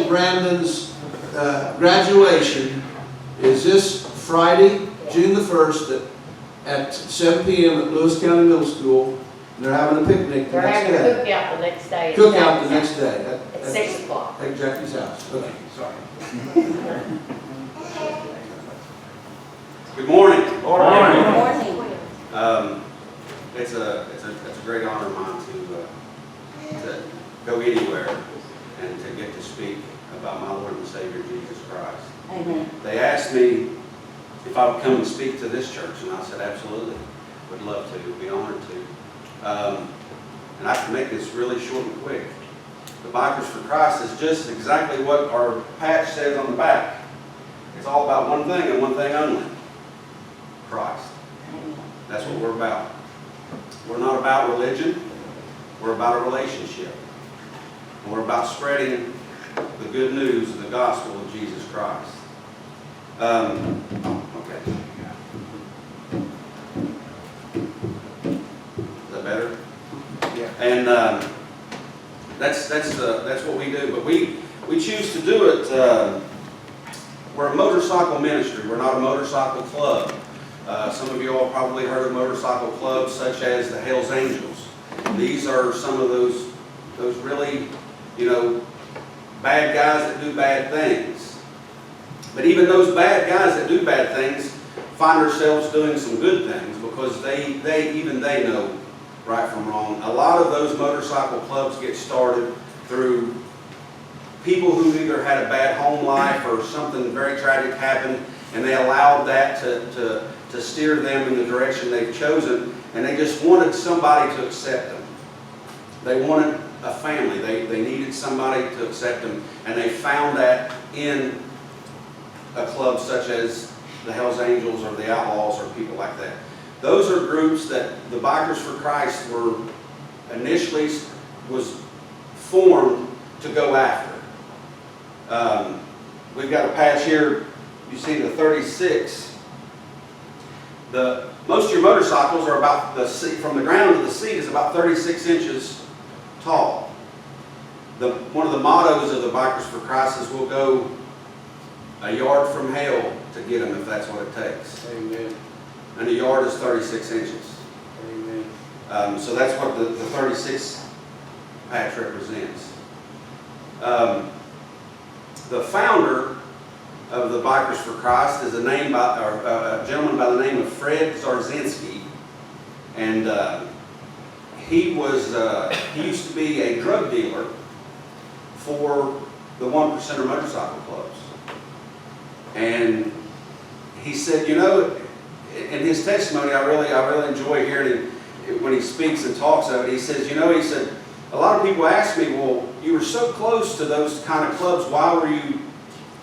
Brandon's graduation is this Friday, June the 1st at 7 p.m. at Lewis County Middle School. And they're having a picnic the They're next having a day. cookout the next day. Cookout the next day. At 6 o'clock. At Jackie's house. Okay, sorry. Good morning. Good morning. It's a great honor of mine to go anywhere and to get to speak about my Lord and Savior Jesus Christ. Amen. They asked me if I would come and speak to this church, and I said absolutely, would love to, be honored to. And I can make this really short and quick. The Bikers for Christ is just exactly what our patch says on the back. It's all about one thing and one thing only. Christ. That's what we're about. We're not about religion. We're about a relationship. And we're about spreading the good news of the gospel of Jesus Christ. Okay. Is that better? Yeah. And that's what we do. But we choose to do it. We're a motorcycle ministry. We're not a motorcycle club. Some of you all probably heard of motorcycle clubs such as the Hells Angels. These are some of those really, bad guys that do bad things. But even those bad guys that do bad things find themselves doing some good things because they know right from wrong. A lot of those motorcycle clubs get started through people who either had a bad home life or something very tragic happened, and they allowed that to steer them in the direction they've chosen, and they just wanted somebody to accept them. They wanted a family. They needed somebody to accept them, and they found that in a club such as the Hells Angels or the Outlaws or people like that. Those are groups that the Bikers for Christ were initially was formed to go after. We've got a patch here. You see the 36. Most of your motorcycles are about the seat, from the ground to the seat is about 36 inches tall. One of the mottos of the Bikers for Christ is we'll go a yard from hell to get them if that's what it takes. Amen. And a yard is 36 inches. Amen. So that's what the 36 patch represents. The founder of the Bikers for Christ is a gentleman by the name of Fred Zarzinski, and he used to be a drug dealer for the 1%er motorcycle clubs. And he said, in his testimony, I really enjoy hearing him when he speaks and talks of it. He says, he said, a lot of people ask me, well, you were so close to those kind of clubs, why were you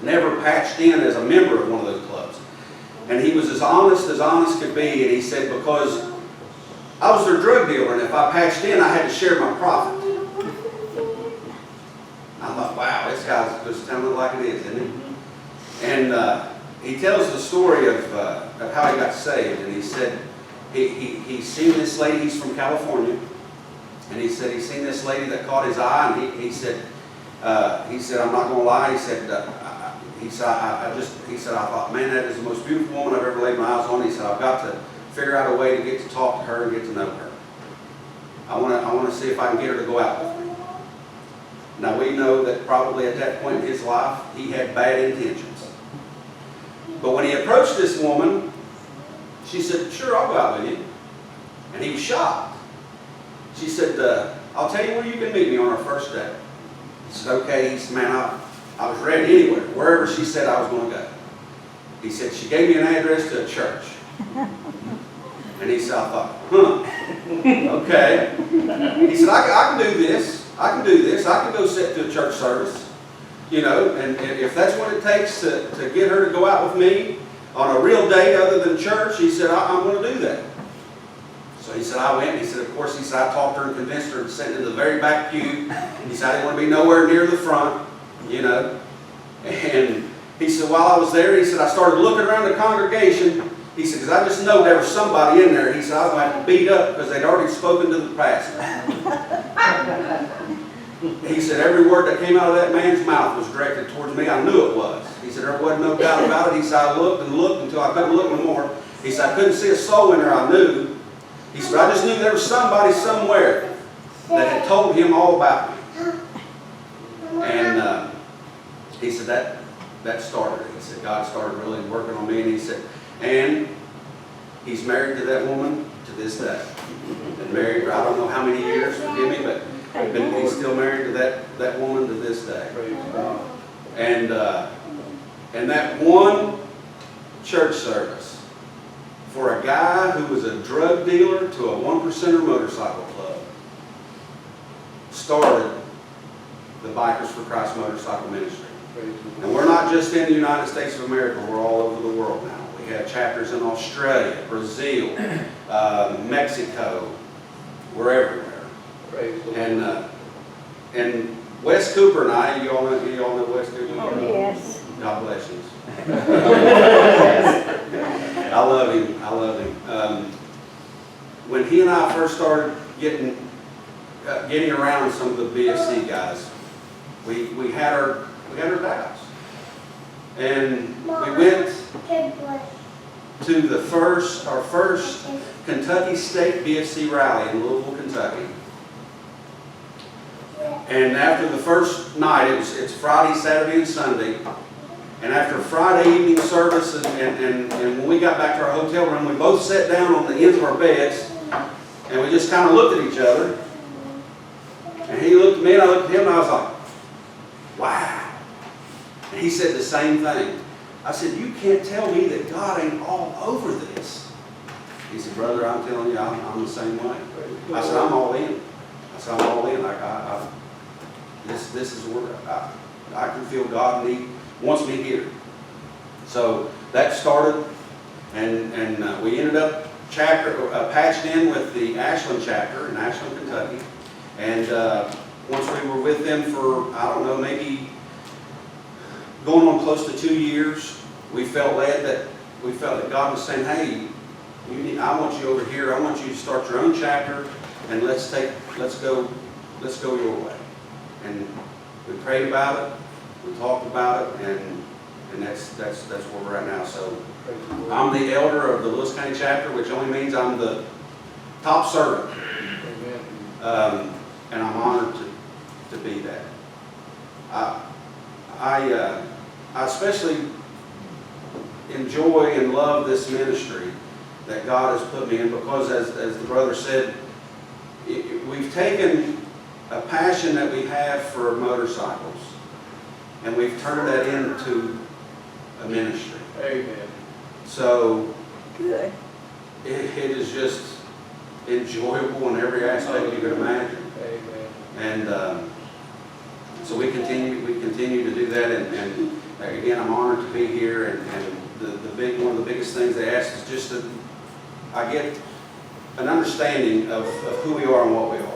never patched in as a member of one of those clubs? And he was as honest could be, and he said, because I was their drug dealer, and if I patched in, I had to share my profit. I thought, wow, this guy's just telling it like it is, isn't he? And he tells the story of how he got saved, and he said he's seen this lady. He's from California, and he said he's seen this lady that caught his eye, and he said I'm not going to lie. He said I thought, man, that is the most beautiful woman I've ever laid my eyes on. He said I've got to figure out a way to get to talk to her and get to know her. I want to see if I can get her to go out with me. Now we know that probably at that point in his life he had bad intentions. But when he approached this woman, she said, sure, I'll go out with you. And he was shocked. She said, I'll tell you where you can meet me on our first date. He said, okay. He said, man, I was ready anywhere, wherever she said I was going to go. He said, she gave me an address to a church. And he said, I thought, okay. He said, I can do this. I can do this. I can go sit to a church service. And if that's what it takes to get her to go out with me on a real date other than church, he said, I'm going to do that. So he said, I went, and he said, of course, he said, I talked to her and convinced her to sit in the very back pew. He said, I didn't want to be nowhere near the front, And he said, while I was there, he said, I started looking around the congregation. He said, because I just know there was somebody in there. He said, I was going to have to beat up because they'd already spoken to the pastor. He said, every word that came out of that man's mouth was directed towards me. I knew it was. He said, there wasn't no doubt about it. He said, I looked and looked until I couldn't look no more. He said, I couldn't see a soul in there. I knew. He said, I just knew there was somebody somewhere that had told him all about me. And he said, that started it. He said, God started really working on me. And he said, and he's married to that woman to this day. Been married for I don't know how many years, forgive me, but he's still married to that woman to this day. And that one church service, for a guy who was a drug dealer to a 1%er motorcycle club, started the Bikers for Christ motorcycle ministry. And we're not just in the United States of America, we're all over the world now. We have chapters in Australia, Brazil, Mexico, we're everywhere. And Wes Cooper and I, you all know Wes Cooper? Oh, yes. God bless you. I love him. When he and I first started getting around some of the BFC guys, we had our doubts, and we went to our first Kentucky State BFC rally in Louisville, Kentucky. And after the first night, it's Friday, Saturday, and Sunday. And after Friday evening service, and when we got back to our hotel room, we both sat down on the ends of our beds, and we just kind of looked at each other. And he looked at me, and I looked at him, and I was like, wow. And he said the same thing. I said, you can't tell me that God ain't all over this. He said, brother, I'm telling you, I'm the same way. I said, I'm all in. I'm all in. This is where I can feel God wants me here. So that started, and we ended up patched in with the Ashland chapter in Ashland, Kentucky. And once we were with them for, I don't know, maybe going on close to 2 years, we felt that God was saying, hey, I want you over here. I want you to start your own chapter, and let's go your way. And we prayed about it, we talked about it, and that's where we're at now. So I'm the elder of the Lewis County chapter, which only means I'm the top servant. And I'm honored to be that. I especially enjoy and love this ministry that God has put me in, because as the brother said, we've taken a passion that we have for motorcycles, and we've turned that into a ministry. Amen. So Good. it is just enjoyable in every aspect you can imagine. Amen. And so we continue to do that, and again, I'm honored to be here. And one of the biggest things they ask is just that I get an understanding of who we are and what we are.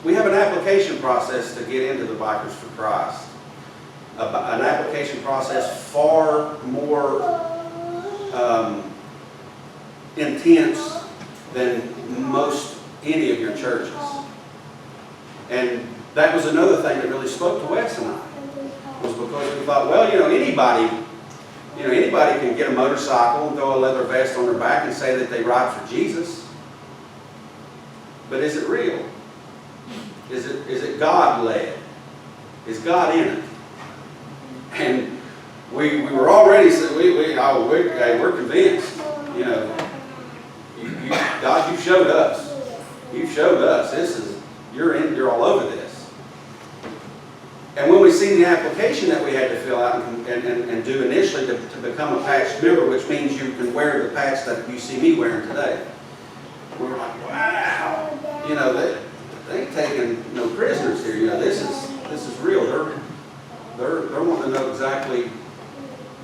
We have an application process to get into the Bikers for Christ. An application process far more intense than any of your churches. And that was another thing that really spoke to Wes and I, was because we thought, well, anybody can get a motorcycle and throw a leather vest on their back and say that they ride for Jesus. But is it real? Is it God-led? Is God in it? And we were already, we're convinced. God, you showed us. You've showed us. You're all over this. And when we see the application that we had to fill out and do initially to become a patched member, which means you can wear the patch that you see me wearing today, we were like, wow. They ain't taking no prisoners here. This is real. They're wanting to know exactly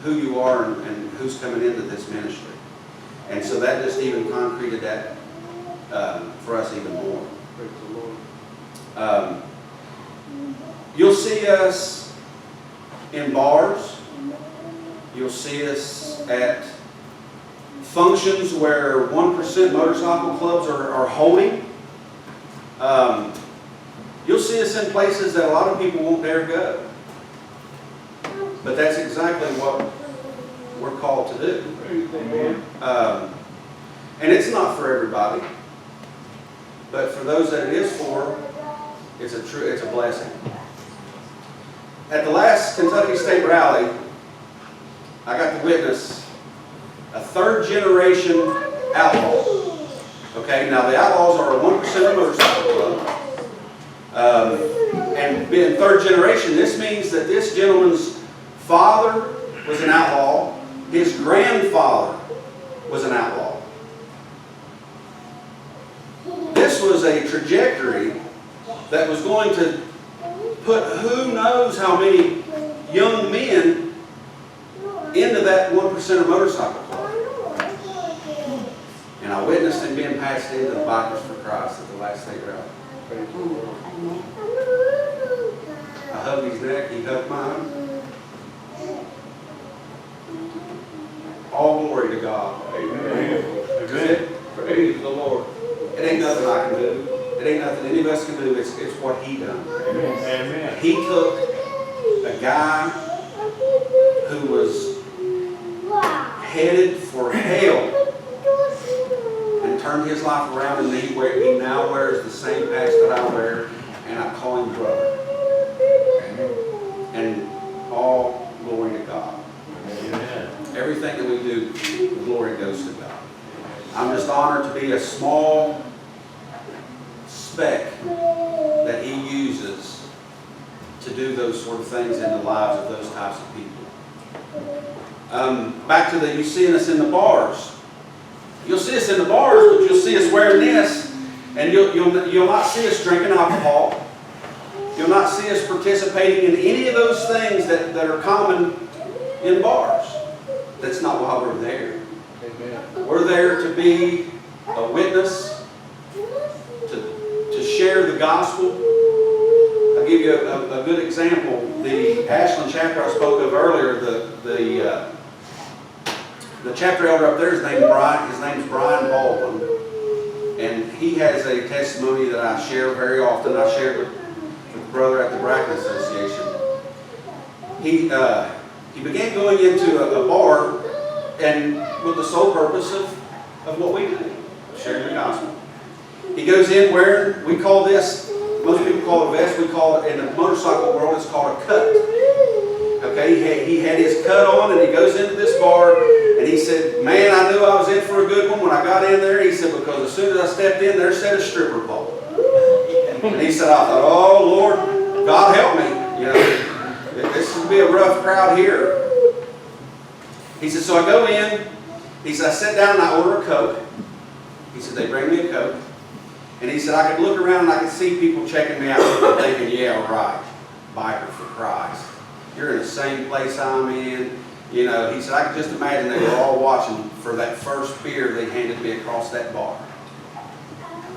who you are and who's coming into this ministry. And so that just even concreted that for us even more. Praise the Lord. You'll see us in bars. You'll see us at functions where 1% motorcycle clubs are holding. You'll see us in places that a lot of people won't dare go. But that's exactly what we're called to do. Amen. And it's not for everybody. But for those that it is for, it's a blessing. At the last Kentucky State Rally, I got to witness a third generation outlaw. Okay, now the Outlaws are a 1% motorcycle club. And being third generation, this means that this gentleman's father was an outlaw, his grandfather was an outlaw. This was a trajectory that was going to put who knows how many young men into that 1% motorcycle club. And I witnessed him being passed into the Bikers for Christ at the last state rally. I hugged his neck, he hugged mine. All glory to God. Amen. Amen. Praise the Lord. It ain't nothing I can do. It ain't nothing any of us can do. It's what he done. Amen. He took a guy who was headed for hell and turned his life around, and he now wears the same patch that I wear, and I call him brother. And all glory to God. Amen. Everything that we do, the glory goes to God. I'm just honored to be a small speck that he uses to do those sort of things in the lives of those types of people. Back to you seeing us in the bars. You'll see us in the bars, but you'll see us wearing this, and you'll not see us drinking alcohol. You'll not see us participating in any of those things that are common in bars. That's not why we're there. Amen. We're there to be a witness, to share the gospel. I'll give you a good example. The Ashland chapter I spoke of earlier, the chapter elder up there, his name's Brian Baldwin. And he has a testimony that I share very often. I shared with the brother at the Bracken Association. He began going into a bar and with the sole purpose of what we do, sharing the gospel. He goes in wearing, we call this, most people call it a vest, we call it, in the motorcycle world, it's called a cut. Okay, he had his cut on, and he goes into this bar, and he said, man, I knew I was in for a good one when I got in there. He said, because as soon as I stepped in, there sat a stripper pole. And he said, I thought, oh, Lord, God help me. You know, this would be a rough crowd here. He said, so I go in. He said, I sit down and I order a Coke. He said, they bring me a Coke. And he said, I could look around and I could see people checking me out and thinking, yeah, right, biker for Christ. You're in the same place I'm in. You know, he said, I could just imagine they were all watching for that first beer they handed me across that bar.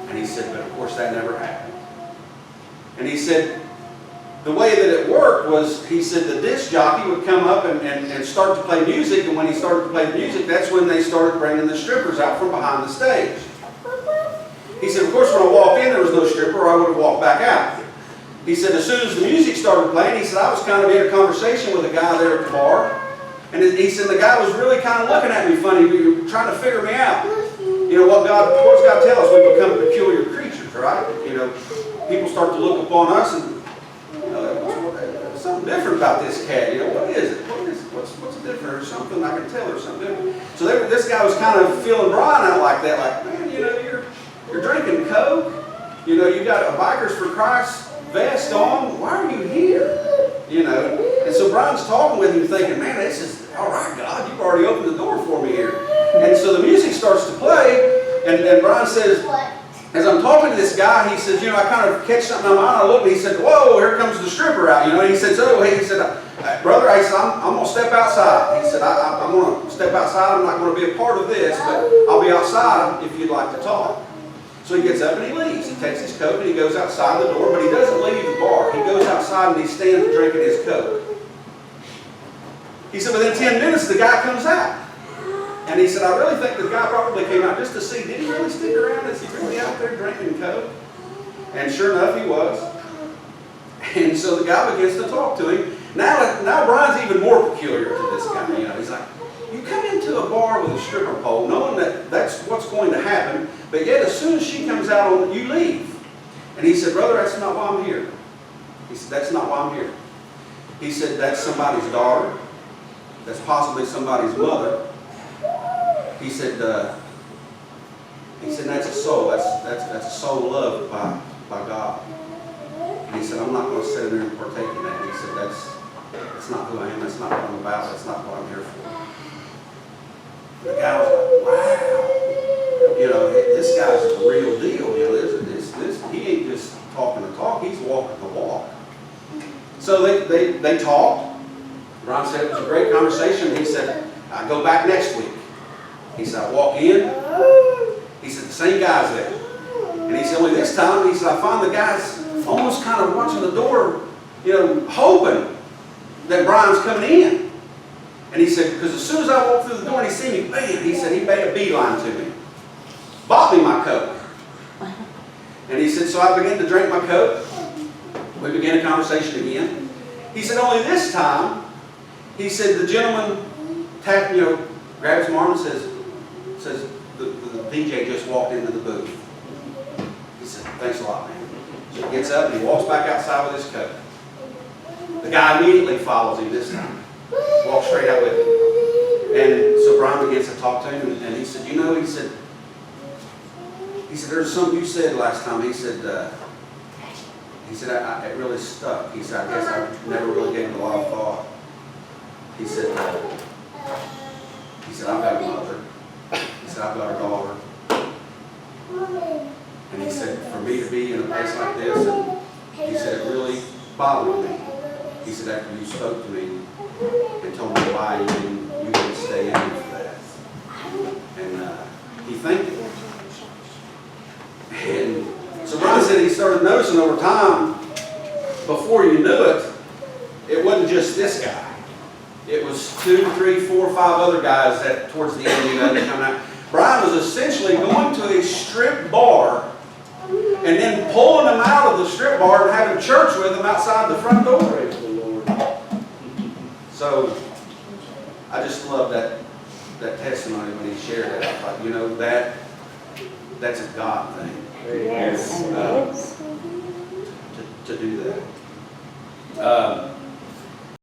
And he said, but of course that never happened. And he said, the way that it worked was, he said the disc jockey would come up and start to play music, and when he started to play the music, that's when they started bringing the strippers out from behind the stage. He said, of course, when I walked in, there was no stripper, or I would have walked back out. He said, as soon as the music started playing, he said, I was kind of in a conversation with a guy there at the bar, and he said the guy was really kind of looking at me funny, trying to figure me out. You know, what's God tell us? We become peculiar creatures, right? You know, people start to look upon us and, there's something different about this cat. You know, what is it? What's different, or something I can tell, or something different. So this guy was kind of feeling Brian out like that, like, man, you know, you're drinking Coke. You know, you got a Bikers for Christ vest on. Why are you here? You know, and so Brian's talking with him, thinking, man, this is all right, God. You've already opened the door for me here. And so the music starts to play, and Brian says, as I'm talking to this guy, he says, you know, I kind of catch something in my mind. I look, and he said, whoa, here comes the stripper out. You know, and he said, so, he said, brother, I said, I'm going to step outside. He said, I'm going to step outside. I'm not going to be a part of this, but I'll be outside if you'd like to talk. So he gets up and he leaves. He takes his coat and he goes outside the door, but he doesn't leave the bar. He goes outside and he stands drinking his Coke. He said, within 10 minutes, the guy comes out. And he said, I really think the guy probably came out just to see, did he really stick around? Is he really out there drinking Coke? And sure enough, he was. And so the guy begins to talk to him. Now Brian's even more peculiar to this guy. You know, he's like, you come into a bar with a stripper pole knowing that that's what's going to happen, but yet as soon as she comes out on it, you leave. And he said, brother, that's not why I'm here. He said, that's not why I'm here. He said, that's somebody's daughter. That's possibly somebody's mother. He said, that's a soul. That's a soul loved by God. And he said, I'm not going to sit in there and partake in that. And he said, that's not who I am. That's not what I'm about. That's not what I'm here for. The guy was like, wow. You know, this guy's the real deal. You know, he ain't just talking the talk. He's walking the walk. So they talked. Ron said it was a great conversation. He said, I'll go back next week. He said, I walk in. He said, the same guy's there. And he said, only this time, he said, I find the guys almost kind of watching the door, you know, hoping that Brian's coming in. And he said, because as soon as I walked through the door and he seen me, bam, he said, he made a beeline to me. Bought me my Coke. And he said, so I began to drink my Coke. We began a conversation again. He said, only this time, he said, the gentleman tapped, you know, grabs my arm and says, the DJ just walked into the booth. He said, thanks a lot, man. So he gets up and he walks back outside with his Coke. The guy immediately follows him this time. Walks straight out with him. And so Brian begins to talk to him, and he said, you know, he said, there's something you said last time. He said, it really stuck. He said, I guess I never really gave it a lot of thought. He said, I've got a mother. He said, I've got a daughter. And he said, for me to be in a place like this, and he said, it really bothered me. He said, after you spoke to me and told me why you didn't stay in for that. And he thanked me. And so Brian said he started noticing over time, before you knew it, it wasn't just this guy. It was 2, 3, 4, 5 other guys that towards the end, you know, they come out. Brian was essentially going to a strip bar and then pulling them out of the strip bar and having church with them outside the front door. Praise the Lord. So I just love that testimony when he shared it. I thought, you know, that's a God thing. Yes. To do that.